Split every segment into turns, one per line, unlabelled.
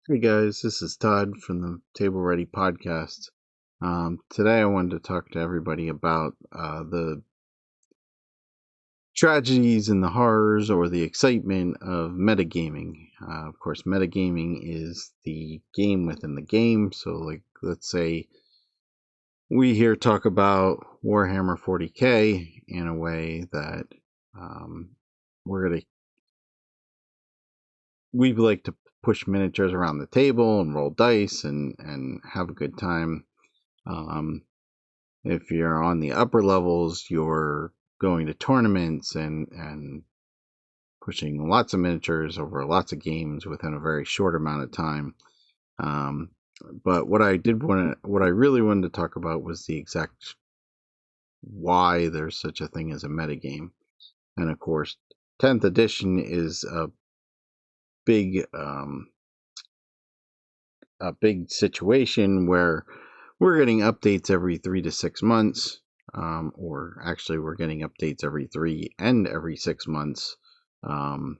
Hey guys, this is Todd from the Table Ready podcast. Today I wanted to talk to everybody about the tragedies and the horrors or the excitement of metagaming. Of course, metagaming is the game within the game. So, like, let's say we here talk about Warhammer 40k in a way that um, we're gonna we like to push miniatures around the table and roll dice and have a good time. Um, if you're on the upper levels, you're going to tournaments and pushing lots of miniatures over lots of games within a very short amount of time. Um, but what I really wanted to talk about was the exact why there's such a thing as a metagame. And of course, 10th edition is big um, a big situation where we're getting updates every 3 to 6 months, or actually, we're getting updates every 3 and every 6 months um,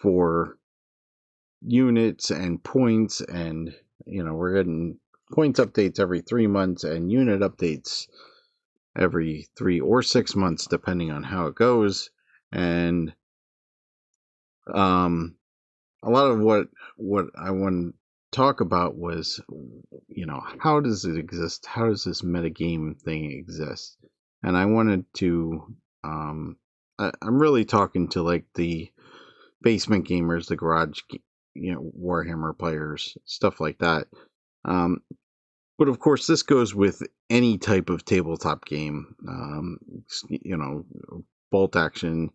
for units and points. And, we're getting points updates every 3 months and unit updates every 3 or 6 months, depending on how it goes. And um, a lot of what I want to talk about was, how does it exist? How does this metagame thing exist? And I wanted to, I'm really talking to like the basement gamers, the garage, Warhammer players, stuff like that. Um, but of course, this goes with any type of tabletop game. Bolt action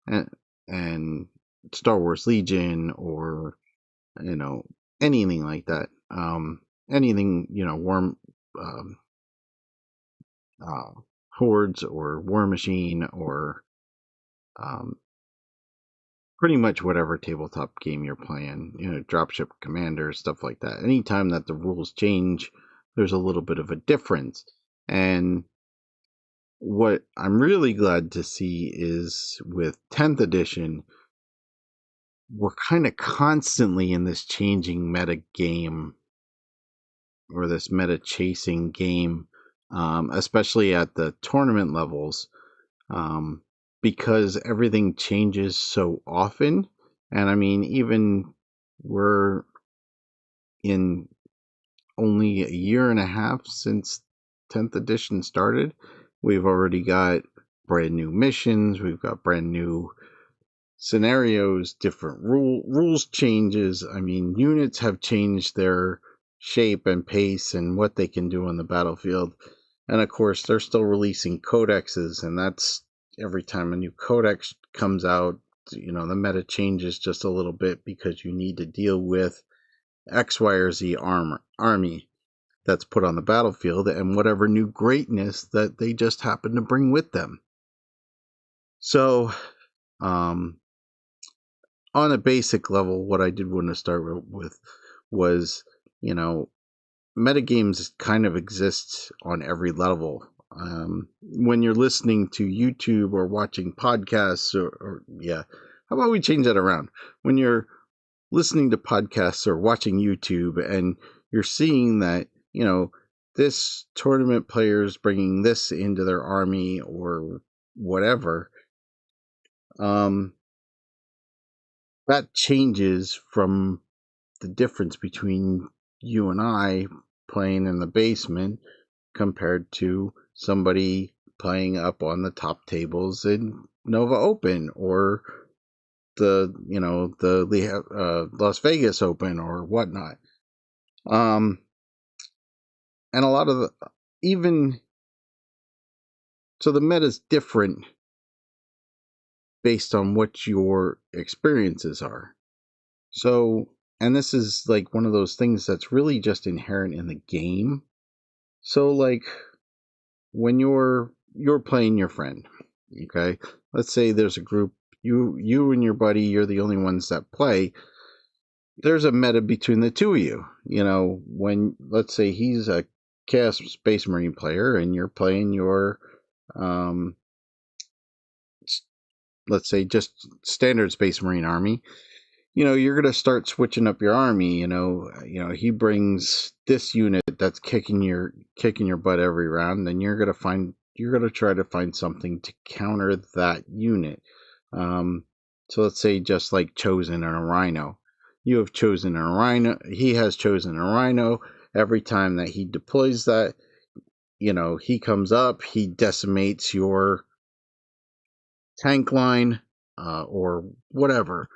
and, and Star Wars Legion, or you know anything like that. Anything, Worm, um, uh, Hordes or War Machine, or um, pretty much whatever tabletop game you're playing. Dropship Commander, stuff like that. Anytime that the rules change, there's a little bit of a difference. And what I'm really glad to see is with 10th edition, we're kind of constantly in this changing meta game, or this meta chasing game, especially at the tournament levels, um, because everything changes so often. And I mean, even we're in only a year and a half since 10th edition started. We've already got brand new missions, we've got brand new scenarios, different rules changes. I mean, units have changed their shape and pace and what they can do on the battlefield. And of course, they're still releasing codexes, and that's every time a new codex comes out, the meta changes just a little bit because you need to deal with X, Y, or Z army that's put on the battlefield and whatever new greatness that they just happen to bring with them. So, um, on a basic level, what I did want to start with was, you know, metagames kind of exist on every level. When you're listening to YouTube or watching podcasts, how about we change that around? When you're listening to podcasts or watching YouTube and you're seeing that, this tournament player is bringing this into their army or whatever, um, that changes from the difference between you and I playing in the basement compared to somebody playing up on the top tables in Nova Open, or the Las Vegas Open or whatnot. And a lot of even so the meta's different based on what your experiences are. So, and this is like one of those things that's really just inherent in the game. So, like, when you're playing your friend, okay, let's say there's a group, you and your buddy, you're the only ones that play. There's a meta between the two of you. When, let's say, he's a Chaos Space Marine player and you're playing your um let's say just standard Space Marine army, you're going to start switching up your army. He brings this unit that's kicking your butt every round, then you're going to try to find something to counter that unit. So let's say just like Chosen and a Rhino. You have chosen a Rhino. He has chosen a Rhino. Every time that he deploys that, he comes up, he decimates your tank line, or whatever.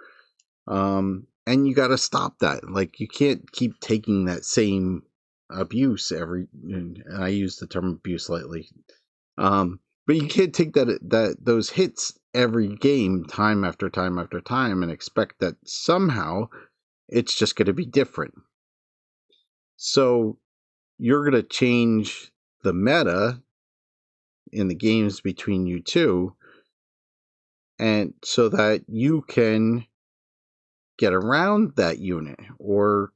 And you got to stop that. Like, you can't keep taking that same abuse and I use the term abuse lightly. But you can't take those hits every game, time after time after time, and expect that somehow it's just going to be different. So you're going to change the meta in the games between you two, and so that you can get around that unit or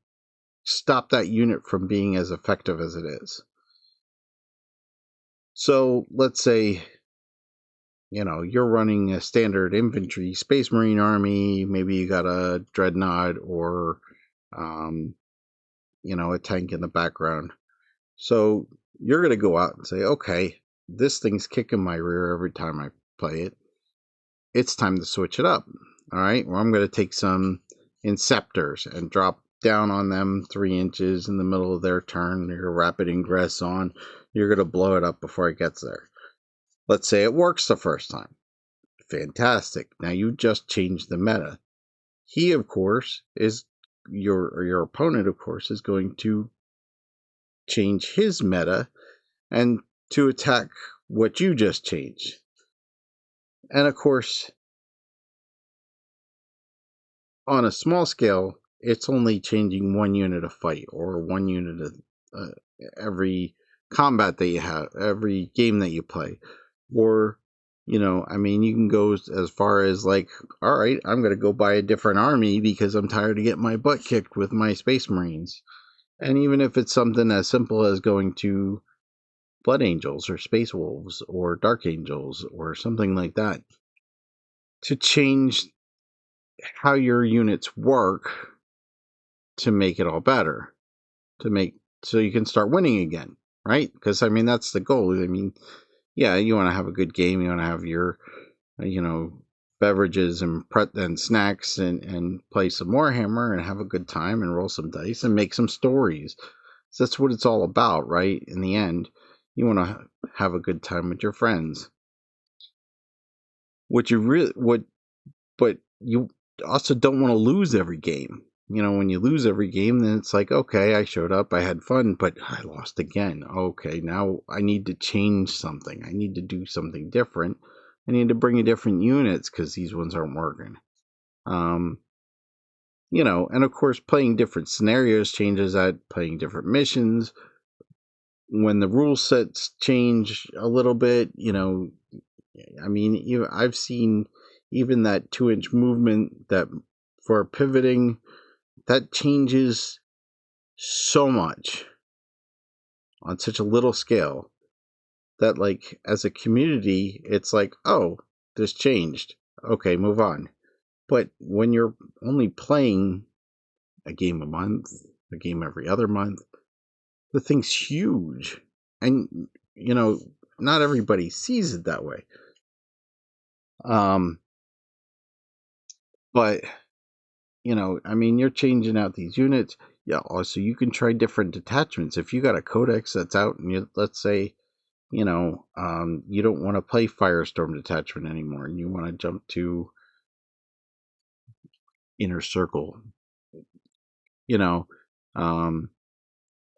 stop that unit from being as effective as it is. So let's say, you're running a standard infantry Space Marine army. Maybe you got a dreadnought or, a tank in the background. So you're going to go out and say, okay, this thing's kicking my rear every time I play it. It's time to switch it up. All right. Well, I'm going to take some Inceptors and drop down on them 3 inches in the middle of their turn. Your rapid ingress on. You're going to blow it up before it gets there. Let's say it works the first time. Fantastic. Now you just changed the meta. He, of course, is your opponent, of course, is going to change his meta and to attack what you just changed. And of course, on a small scale, it's only changing 1 unit of fight or 1 unit of every combat that you have, every game that you play. Or, you can go as far as like, all right, I'm going to go buy a different army because I'm tired of getting my butt kicked with my Space Marines. And even if it's something as simple as going to Blood Angels or Space Wolves or Dark Angels or something like that, to change how your units work to make it all better, so you can start winning again, right? Because that's the goal. Yeah, you want to have a good game. You want to have your, beverages and snacks and play some Warhammer and have a good time and roll some dice and make some stories. So that's what it's all about, right? In the end, you want to have a good time with your friends. But you also don't want to lose every game. When you lose every game, then it's like, okay, I showed up, I had fun, but I lost again. Okay, now I need to change something. I need to do something different. I need to bring in different units because these ones aren't working. And of course, playing different scenarios changes that, playing different missions. When the rule sets change a little bit, I've seen even that 2-inch movement that for pivoting, that changes so much on such a little scale that, like, as a community, it's like, oh, this changed. Okay, move on. But when you're only playing a game a month, a game every other month, the thing's huge. And, not everybody sees it that way. But, you're changing out these units. Yeah, also you can try different detachments. If you got a codex that's out and let's say, you don't want to play Firestorm Detachment anymore and you want to jump to Inner Circle,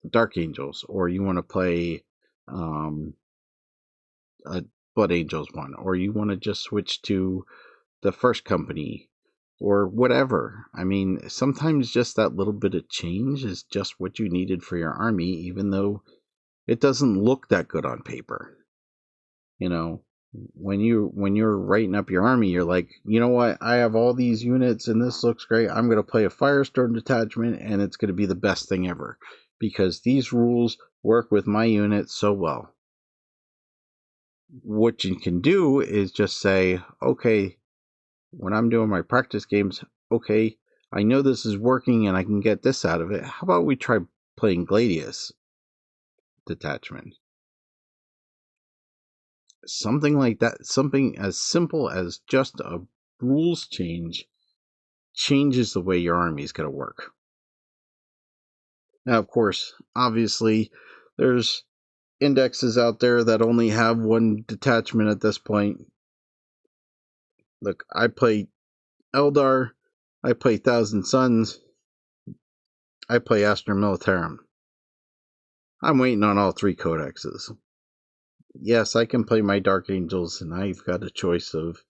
Dark Angels, or you want to play a Blood Angels one, or you want to just switch to the First Company or whatever. Sometimes just that little bit of change is just what you needed for your army, even though it doesn't look that good on paper. When you're writing up your army, you're like, you know what, I have all these units and this looks great. I'm going to play a Firestorm Detachment and it's going to be the best thing ever because these rules work with my unit so well. What you can do is just say, okay, when I'm doing my practice games, okay, I know this is working and I can get this out of it. How about we try playing Gladius detachment? Something like that, something as simple as just a rules change changes the way your army is going to work. Now, of course, obviously, there's indexes out there that only have one detachment at this point. Look, I play Eldar, I play Thousand Suns, I play Astra Militarum. I'm waiting on all 3 codexes. Yes, I can play my Dark Angels, and I've got a choice of,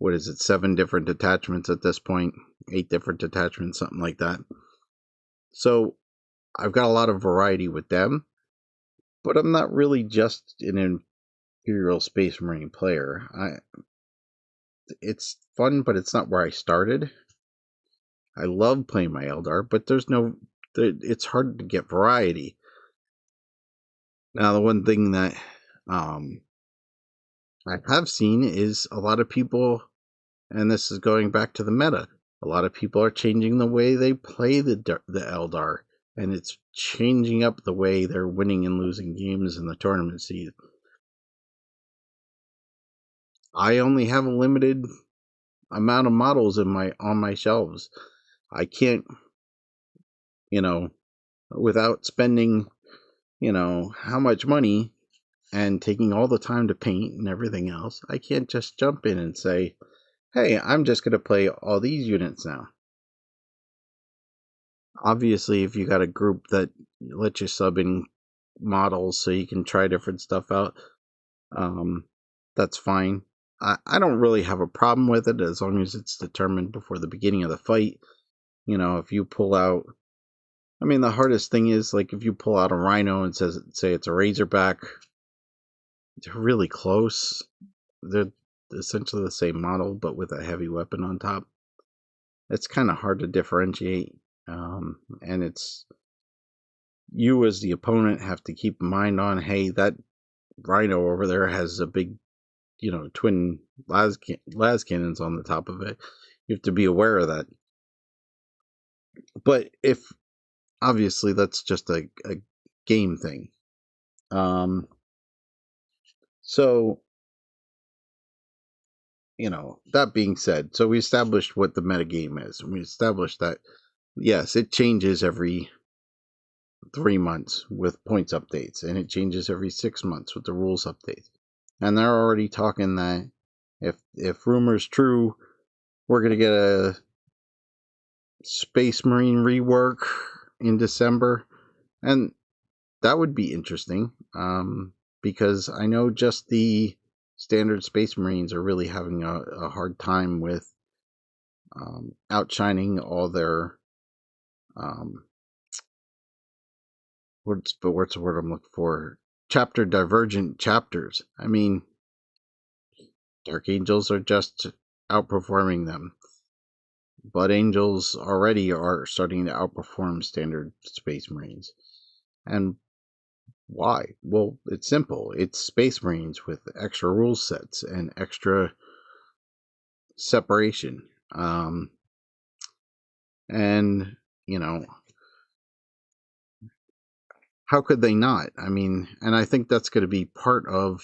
7 different detachments at this point, 8 different detachments, something like that. So I've got a lot of variety with them, but I'm not really just an Imperial Space Marine player. It's fun, but it's not where I started. I love playing my Eldar, but it's hard to get variety. Now, the one thing that I have seen is a lot of people, and this is going back to the meta, a lot of people are changing the way they play the Eldar, and it's changing up the way they're winning and losing games in the tournament season. I only have a limited amount of models on my shelves. I can't, without spending, how much money and taking all the time to paint and everything else, I can't just jump in and say, hey, I'm just going to play all these units now. Obviously, if you got a group that lets you sub in models so you can try different stuff out, that's fine. I don't really have a problem with it as long as it's determined before the beginning of the fight. If you pull out, the hardest thing is, like, if you pull out a Rhino and say it's a Razorback, they're really close. They're essentially the same model, but with a heavy weapon on top. It's kind of hard to differentiate, and it's you as the opponent have to keep in mind on, hey, that Rhino over there has a big, twin las cannons on the top of it. You have to be aware of that. But if obviously that's just a game thing. So, that being said, so we established what the metagame is. We established that, yes, it changes every 3 months with points updates, and it changes every 6 months with the rules updates. And they're already talking that if rumors true, we're going to get a Space Marine rework in December, and that would be interesting, because I know just the standard Space Marines are really having a hard time with outshining all their what's the word I'm looking for? Chapter divergent chapters. Dark Angels are just outperforming them. Blood Angels already are starting to outperform standard Space Marines. And why? Well, it's simple. It's Space Marines with extra rule sets and extra separation. And, how could they not? And I think that's going to be part of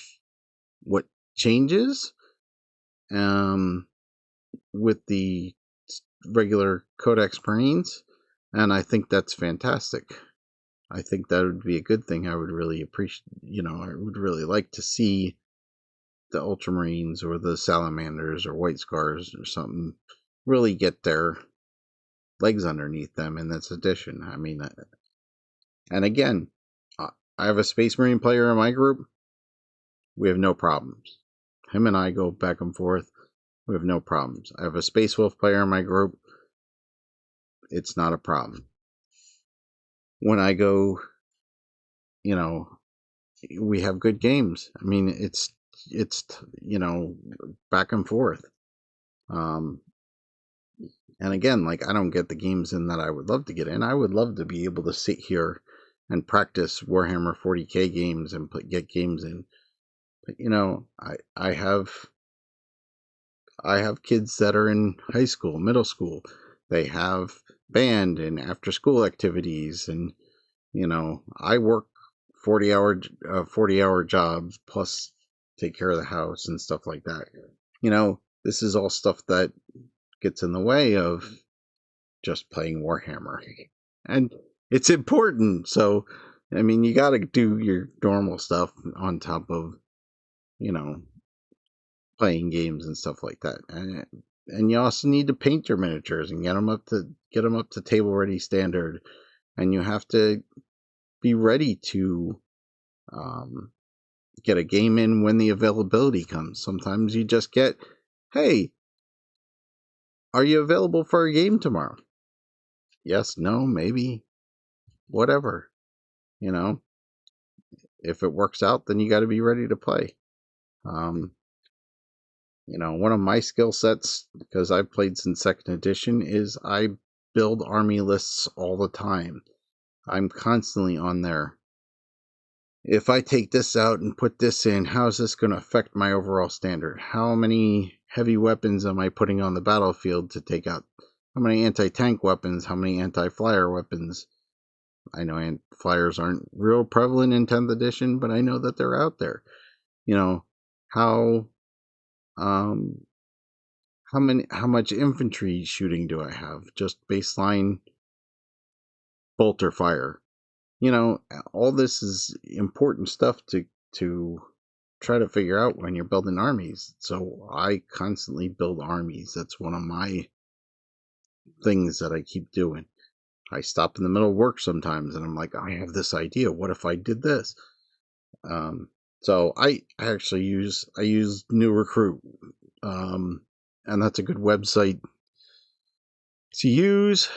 what changes with the regular Codex Marines. And I think that's fantastic. I think that would be a good thing. I would really appreciate, I would really like to see the Ultramarines or the Salamanders or White Scars or something really get their legs underneath them in this edition. And again, I have a Space Marine player in my group. We have no problems. Him and I go back and forth. We have no problems. I have a Space Wolf player in my group. It's not a problem. When I go, we have good games. It's back and forth. And again, like, I don't get the games in that I would love to get in. I would love to be able to sit here and practice Warhammer 40K games and get games in. But I have kids that are in high school, middle school. They have band and after school activities, and I work 40-hour jobs plus take care of the house and stuff like that. This is all stuff that gets in the way of just playing Warhammer. And it's important. So, I mean, you got to do your normal stuff on top of, you know, playing games and stuff like that. And you also need to paint your miniatures and get them up to table ready standard. And you have to be ready to get a game in when the availability comes. Sometimes you just get, hey, are you available for a game tomorrow? Yes, no, maybe, whatever. If it works out, then you got to be ready to play. One of my skill sets, because I've played since second edition, is I build army lists all the time. I'm constantly on there. If I take this out and put this in, how is this going to affect my overall standard? How many heavy weapons am I putting on the battlefield to take out? How many anti-tank weapons? How many anti-flyer weapons? I know flyers aren't real prevalent in 10th edition, but I know that they're out there. How how much infantry shooting do I have? Just baseline bolter fire. All this is important stuff to try to figure out when you're building armies. So I constantly build armies. That's one of my things that I keep doing. I stop in the middle of work sometimes and I'm like, I have this idea. What if I did this? So I actually use New Recruit, and that's a good website to use.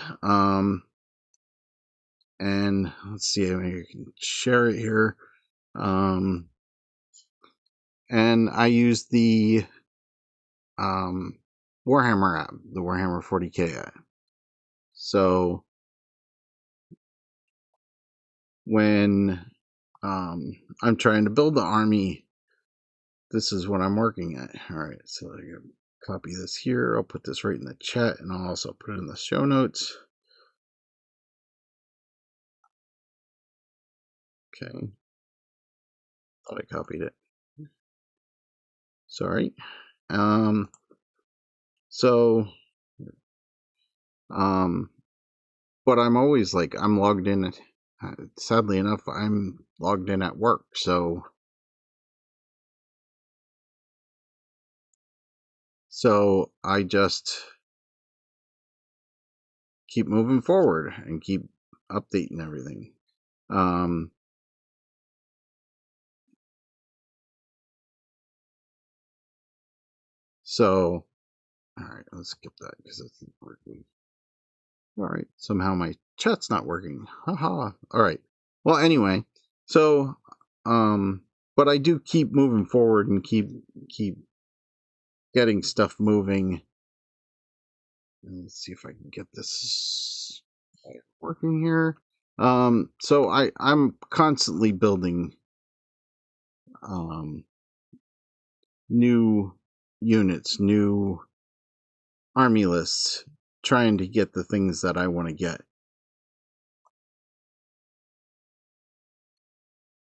And let's see, maybe I can share it here. And I use the Warhammer app, the Warhammer 40K app. So when I'm trying to build the army, this is what I'm working at. All right, so I copy this here. I'll put this right in the chat, and I'll also put it in the show notes. Okay. Thought I copied it. Sorry. So, but I'm always like, I'm logged in. Sadly enough, I'm logged in at work. So I just keep moving forward and keep updating everything. So, all right, let's skip that because it's not working. All right, somehow my chat's not working. Haha. All right. Well, anyway, so, but I do keep moving forward and keep getting stuff moving. Let's see if I can get this working here. So I'm constantly building new units, new army lists, trying to get the things that I want to get.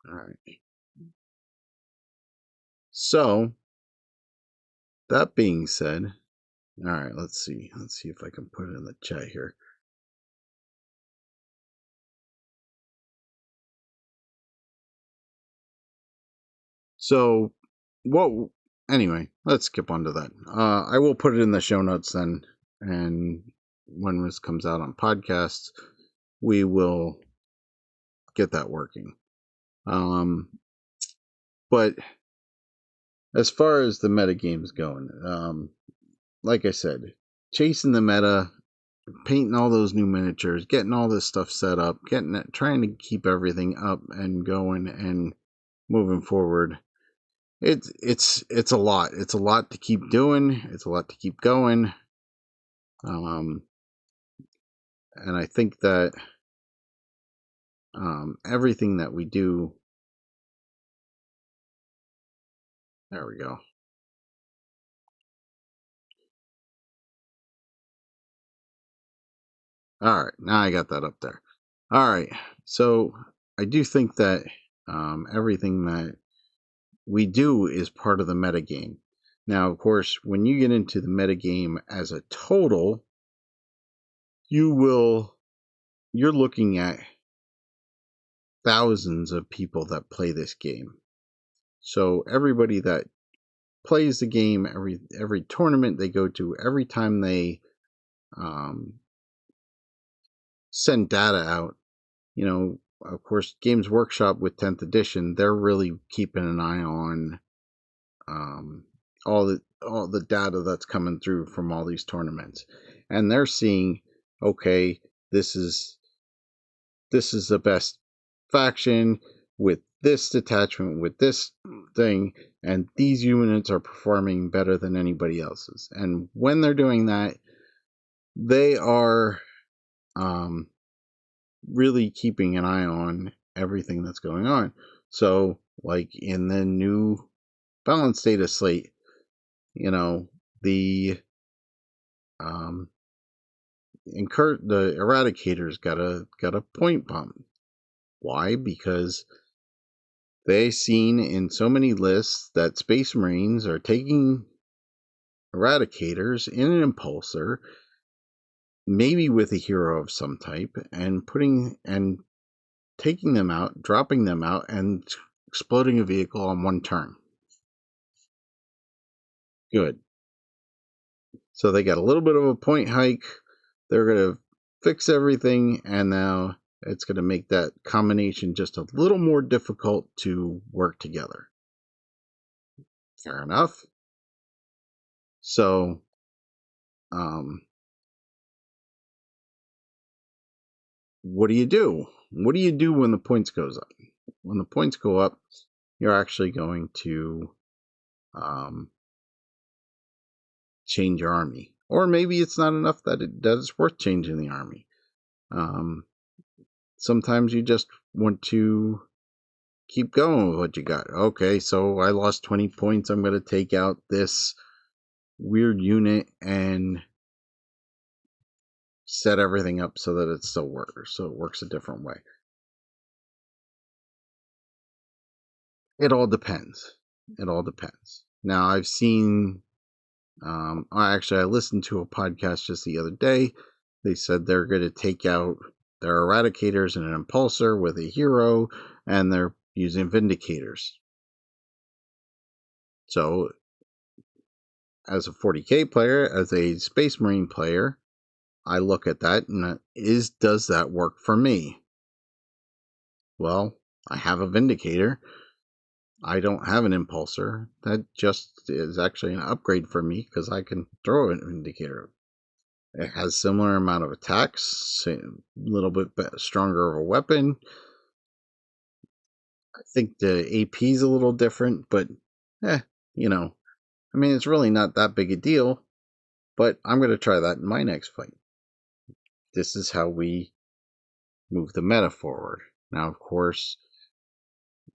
All right. So that being said, all right, let's see if I can put it in the chat here. So, anyway, let's skip on to that. I will put it in the show notes then, and when this comes out on podcasts, we will get that working. But as far as the meta games going, like I said, chasing the meta, painting all those new miniatures, getting all this stuff set up, trying to keep everything up and going and moving forward. It's a lot. It's a lot to keep doing. It's a lot to keep going. And I think that everything that we do. There we go. All right, now I got that up there. All right, so I do think that everything that we do is part of the metagame. Now, of course, when you get into the metagame as a total, you're looking at thousands of people that play this game. So everybody that plays the game, every tournament they go to, every time they send data out, of course, Games Workshop with 10th edition, they're really keeping an eye on all the data that's coming through from all these tournaments, and they're seeing, okay, this is the best faction with this detachment with this thing, and these units are performing better than anybody else's. And when they're doing that, they are really keeping an eye on everything that's going on. So, like in the new balance data slate, the the Eradicators got a point bump. Why? Because they've seen in so many lists that Space Marines are taking Eradicators in an Impulsor, maybe with a hero of some type, and taking them out, dropping them out, and exploding a vehicle on one turn. Good. So they got a little bit of a point hike. They're going to fix everything, and now it's going to make that combination just a little more difficult to work together. Fair enough. So, what do you do? What do you do when the points goes up? When the points go up, you're actually going to change your army. Or maybe it's not enough that it's worth changing the army. Sometimes you just want to keep going with what you got. Okay, so I lost 20 points. I'm going to take out this weird unit and set everything up so that it still works. So it works a different way. It all depends. Now, I've seen, I listened to a podcast just the other day. They said they're going to take out their Eradicators in an Impulsor with a hero, and they're using Vindicators. So, as a 40k player, as a Space Marine player, I look at that and does that work for me? Well, I have a Vindicator. I don't have an Impulsor. That just is actually an upgrade for me because I can throw an Vindicator. It has similar amount of attacks, a little bit stronger of a weapon. I think the AP is a little different, but it's really not that big a deal. But I'm going to try that in my next fight. This is how we move the meta forward. Now, of course,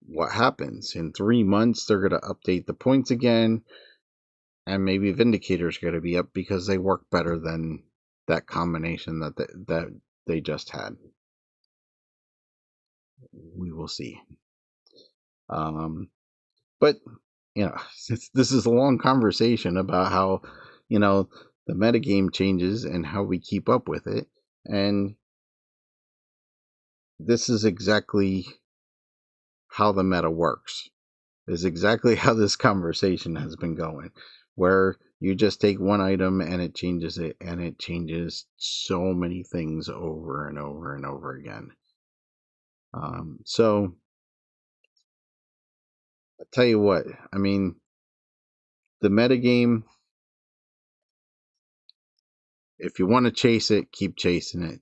what happens? In 3 months, they're going to update the points again, and maybe Vindicator's going to be up because they work better than that combination that they just had. We will see. But this is a long conversation about how the metagame changes and how we keep up with it, and this is exactly how the meta works. Is exactly how this conversation has been going, where you just take one item and it changes it, and it changes so many things over and over and over again. So I'll tell you what, the metagame, if you want to chase it, keep chasing it.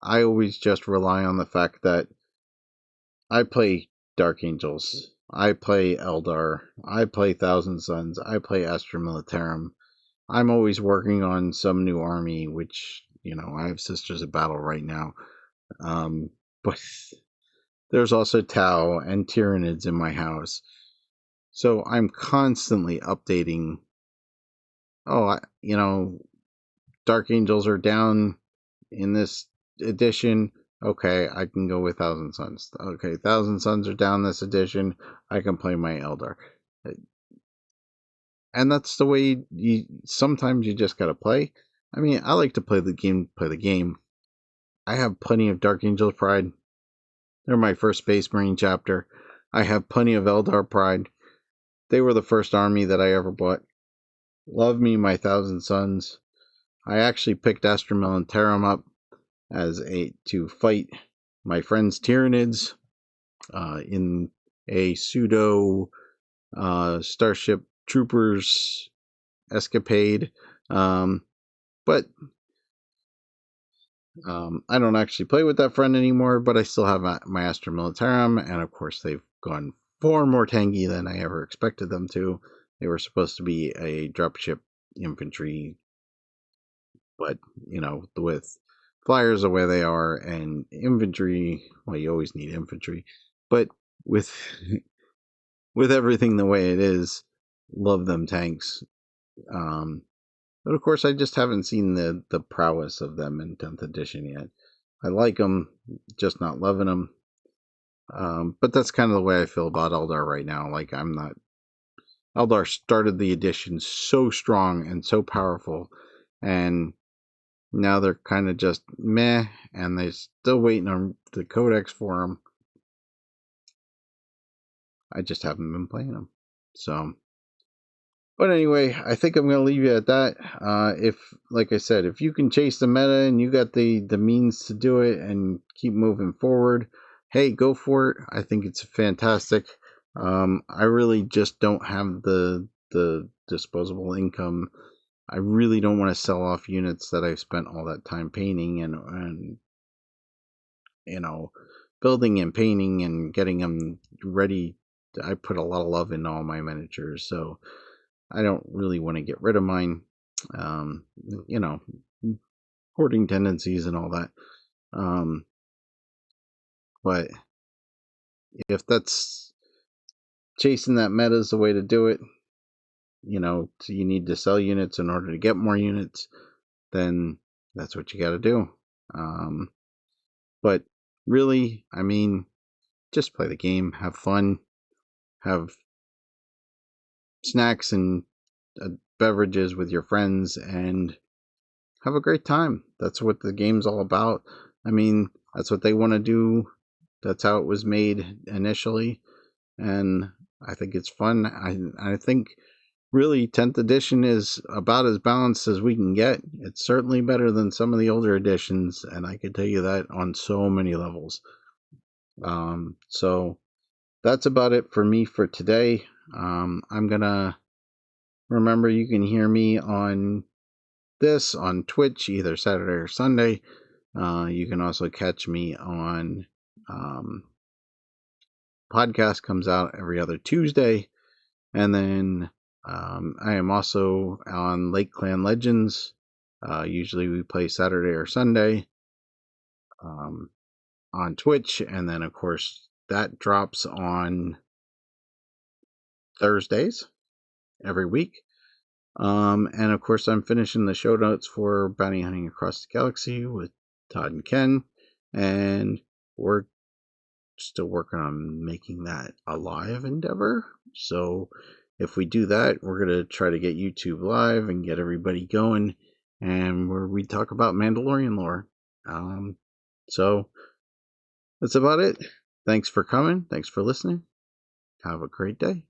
I always just rely on the fact that I play Dark Angels, I play Eldar, I play Thousand Suns, I play Astra Militarum. I'm always working on some new army, which, I have Sisters of Battle right now. But there's also Tau and Tyranids in my house. So I'm constantly updating. Dark Angels are down in this edition. Okay, I can go with Thousand Suns. Okay, Thousand Suns are down this edition. I can play my Eldar. And that's the way sometimes you just gotta play. I mean, I like to play the game. I have plenty of Dark Angel Pride. They're my first Space Marine chapter. I have plenty of Eldar Pride. They were the first army that I ever bought. Love me my Thousand Suns. I actually picked Astra Militarum up to fight my friends Tyranids in a pseudo Starship Troopers escapade. But I don't actually play with that friend anymore, but I still have my Astra Militarum, and of course they've gone far more tanky than I ever expected them to. They were supposed to be a dropship infantry, but with flyers the way they are and infantry, well, you always need infantry, but with with everything the way it is, love them tanks. But of course, I just haven't seen the prowess of them in 10th edition yet. I like them, just not loving them. But that's kind of the way I feel about Eldar right now. Like, I'm not. Eldar started the edition so strong and so powerful, and now they're kind of just meh, and they're still waiting on the codex for them. I just haven't been playing them. So, but anyway, I think I'm going to leave you at that. Like I said, if you can chase the meta and you got the means to do it and keep moving forward, hey, go for it. I think it's fantastic. I really just don't have the disposable income. I really don't want to sell off units that I've spent all that time painting and building and painting and getting them ready. I put a lot of love into all my miniatures, so I don't really want to get rid of mine. Hoarding tendencies and all that. But if that's chasing that meta is the way to do it, so you need to sell units in order to get more units, then that's what you got to do. But really, I mean, just play the game, have fun, have snacks and beverages with your friends, and have a great time. That's what the game's all about. I mean, that's what they want to do. That's how it was made initially, and I think it's fun. I think really 10th edition is about as balanced as we can get. It's certainly better than some of the older editions, and I can tell you that on so many levels. So that's about it for me for today. I'm gonna remember you can hear me on Twitch either Saturday or Sunday. You can also catch me on podcast comes out every other Tuesday, and then I am also on Lake Clan Legends. Usually we play Saturday or Sunday on Twitch, and then of course that drops on Thursdays every week. And of course, I'm finishing the show notes for Bounty Hunting Across the Galaxy with Todd and Ken, and we're still working on making that a live endeavor. So if we do that, we're going to try to get YouTube live and get everybody going, and where we talk about Mandalorian lore. So that's about it. Thanks for coming. Thanks for listening. Have a great day.